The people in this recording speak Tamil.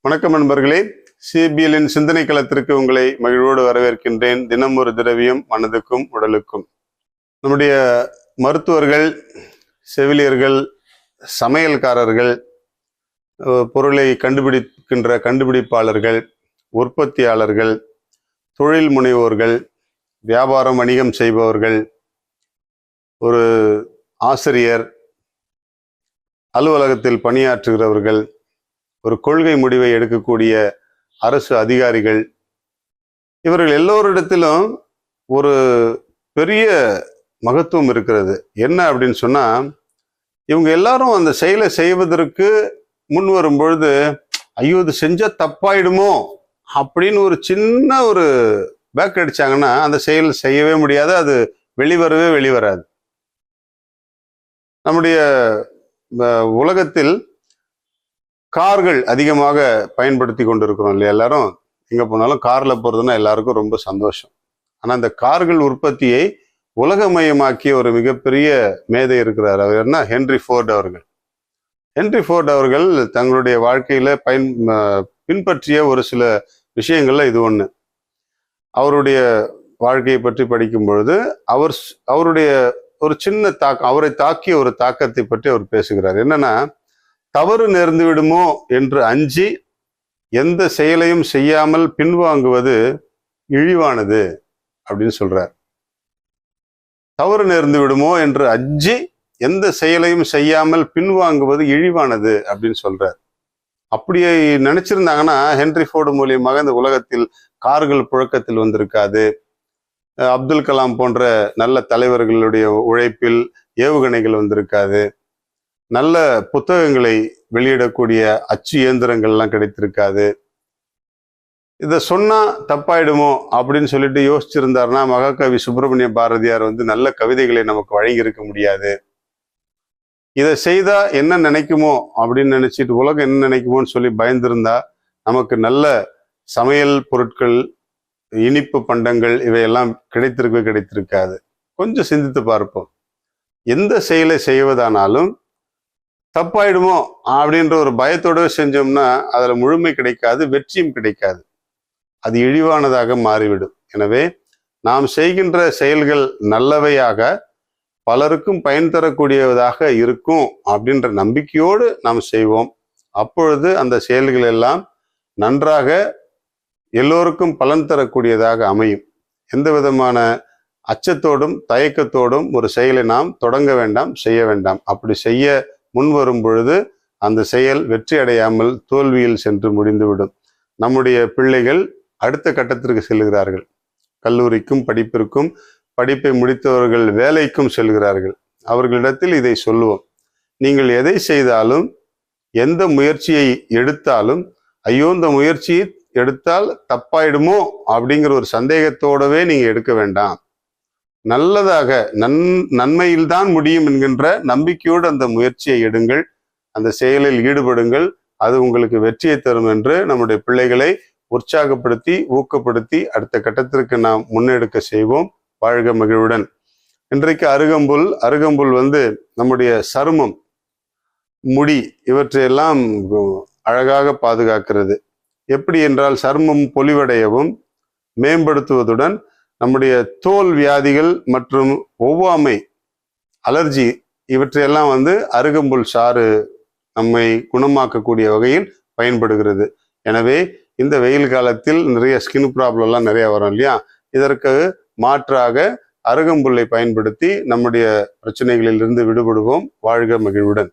வணக்கம் நண்பர்களே, சிபிஎல்லின் சிந்தனை களத்திற்கு உங்களை மகிழ்வோடு வரவேற்கின்றேன். தினம் ஒரு திரவியம் மனதுக்கும் உடலுக்கும். நம்முடைய மருத்துவர்கள், செவிலியர்கள், சமையல்காரர்கள், பொருளை கண்டுபிடிக்கின்ற கண்டுபிடிப்பாளர்கள், உற்பத்தியாளர்கள், தொழில் முனைவோர்கள், வியாபாரம் வணிகம் செய்பவர்கள், ஒரு ஆசிரியர், அலுவலகத்தில் பணியாற்றுகிறவர்கள், ஒரு கொள்கை முடிவை எடுக்கக்கூடிய அரசு அதிகாரிகள், இவர்கள் எல்லோரிடத்திலும் ஒரு பெரிய மகத்துவம் இருக்கிறது. என்ன அப்படின்னு சொன்னா, இவங்க எல்லாரும் அந்த செயலை செய்வதற்கு முன் வரும் பொழுது, ஐயோ இது செஞ்சா தப்பாயிடுமோ அப்படின்னு ஒரு சின்ன ஒரு பேக் அடிச்சாங்கன்னா அந்த செயல் செய்யவே முடியாது, அது வெளிவராது. நம்முடைய உலகத்தில் கார்கள் அதிகமாக பயன்படுத்தி கொண்டிருக்கிறோம் இல்லையா? எல்லாரும் எங்க போனாலும் கார்ல போறதுன்னா எல்லாருக்கும் ரொம்ப சந்தோஷம். ஆனா அந்த கார்கள் உற்பத்தியை உலகமயமாக்கிய ஒரு மிகப்பெரிய மேதை இருக்கிறார். அவர் என்ன? ஹென்றி ஃபோர்ட் அவர்கள். ஹென்றி ஃபோர்ட் அவர்கள் தங்களுடைய வாழ்க்கையில பின்பற்றிய ஒரு சில விஷயங்கள்ல இது ஒண்ணு. அவருடைய வாழ்க்கையை பற்றி படிக்கும் பொழுது அவருடைய ஒரு சின்ன அவரை தாக்கிய ஒரு தாக்கத்தை பற்றி அவர் பேசுகிறார். என்னன்னா, தவறு நேர்ந்து விடுமோ என்று அஞ்சி எந்த செயலையும் செய்யாமல் பின்வாங்குவது இழிவானது அப்படின்னு சொல்றார். தவறு நேர்ந்து விடுமோ என்று அஞ்சி எந்த செயலையும் செய்யாமல் பின்வாங்குவது இழிவானது அப்படின்னு சொல்றார். அப்படியே நினைச்சிருந்தாங்கன்னா ஹென்றி ஃபோர்டு மூலியமாக இந்த உலகத்தில் கார்கள் புழக்கத்தில் வந்திருக்காது. அப்துல் கலாம் போன்ற நல்ல தலைவர்களுடைய உழைப்பில் ஏவுகணைகள் வந்திருக்காது. நல்ல புத்தகங்களை வெளியிடக்கூடிய அச்சு இயந்திரங்கள்லாம் கிடைத்திருக்காது. இதை சொன்னா தப்பாயிடுமோ அப்படின்னு சொல்லிட்டு யோசிச்சிருந்தாருன்னா மகாகவி சுப்பிரமணிய பாரதியார் நல்ல கவிதைகளை நமக்கு வழங்கியிருக்க முடியாது. இதை செய்தா என்ன நினைக்குமோ அப்படின்னு நினைச்சிட்டு உலகம் என்ன நினைக்குமோன்னு சொல்லி பயந்திருந்தா நமக்கு நல்ல சமையல் பொருட்கள், இனிப்பு பண்டங்கள் இவையெல்லாம் கிடைத்திருக்காது. கொஞ்சம் சிந்தித்து பார்ப்போம். எந்த செயலை செய்வதானாலும் தப்பாயிடுமோ அப்படின்ற ஒரு பயத்தோடு செஞ்சோம்னா அதுல முழுமை கிடைக்காது, வெற்றியும் கிடைக்காது. அது இழிவானதாக மாறிவிடும். எனவே நாம் செய்கின்ற செயல்கள் நல்லவையாக பலருக்கும் பயன் தரக்கூடியதாக இருக்கும் அப்படின்ற நம்பிக்கையோடு நாம் செய்வோம். அப்பொழுது அந்த செயல்கள் எல்லாம் நன்றாக எல்லோருக்கும் பலன் தரக்கூடியதாக அமையும். எந்த விதமான அச்சத்தோடும் தயக்கத்தோடும் ஒரு செயலை நாம் தொடங்க வேண்டாம், செய்ய வேண்டாம். அப்படி செய்ய முன்வரும் பொழுது அந்த செயல் வெற்றி அடையாமல் தோல்வியில் சென்று முடிந்துவிடும். நம்முடைய பிள்ளைகள் அடுத்த கட்டத்திற்கு செல்கிறார்கள். கல்லூரிக்கும் படிப்பிற்கும், படிப்பை முடித்தவர்கள் வேலைக்கும் செல்கிறார்கள். அவர்களிடத்தில் இதை சொல்லுவோம். நீங்கள் எதை செய்தாலும், எந்த முயற்சியை எடுத்தாலும், ஐயோ இந்த முயற்சியை எடுத்தால் தப்பாயிடுமோ அப்படிங்கிற ஒரு சந்தேகத்தோடவே நீங்க எடுக்க வேண்டாம். நல்லதாக நன்மையில்தான் முடியும் என்கின்ற நம்பிக்கையோடு அந்த முயற்சியை எடுங்கள், அந்த செயலில் ஈடுபடுங்கள். அது உங்களுக்கு வெற்றியை தரும் என்று நம்முடைய பிள்ளைகளை உற்சாகப்படுத்தி ஊக்கப்படுத்தி அடுத்த கட்டத்திற்கு நாம் முன்னெடுக்க செய்வோம். வாழ்க மகிழ்வுடன். இன்றைக்கு அருகம்புல் நம்முடைய சருமம், முடி இவற்றையெல்லாம் அழகாக பாதுகாக்கிறது. எப்படி என்றால் சருமம் பொலிவடையவும் மேம்படுத்துவதுடன் நம்முடைய தோல் வியாதிகள் மற்றும் ஒவ்வாமை, அலர்ஜி இவற்றையெல்லாம் அருகம்புல் சாறு நம்மை குணமாக்கக்கூடிய வகையில் பயன்படுகிறது. எனவே இந்த வெயில் காலத்தில் நிறைய ஸ்கின் ப்ராப்ளம்லாம் நிறைய வரும் இல்லையா? இதற்கு மாற்றாக அருகம்புல்லை பயன்படுத்தி நம்முடைய பிரச்சனைகளிலிருந்து விடுபடுவோம். வாழ்க மகிழ்வுடன்.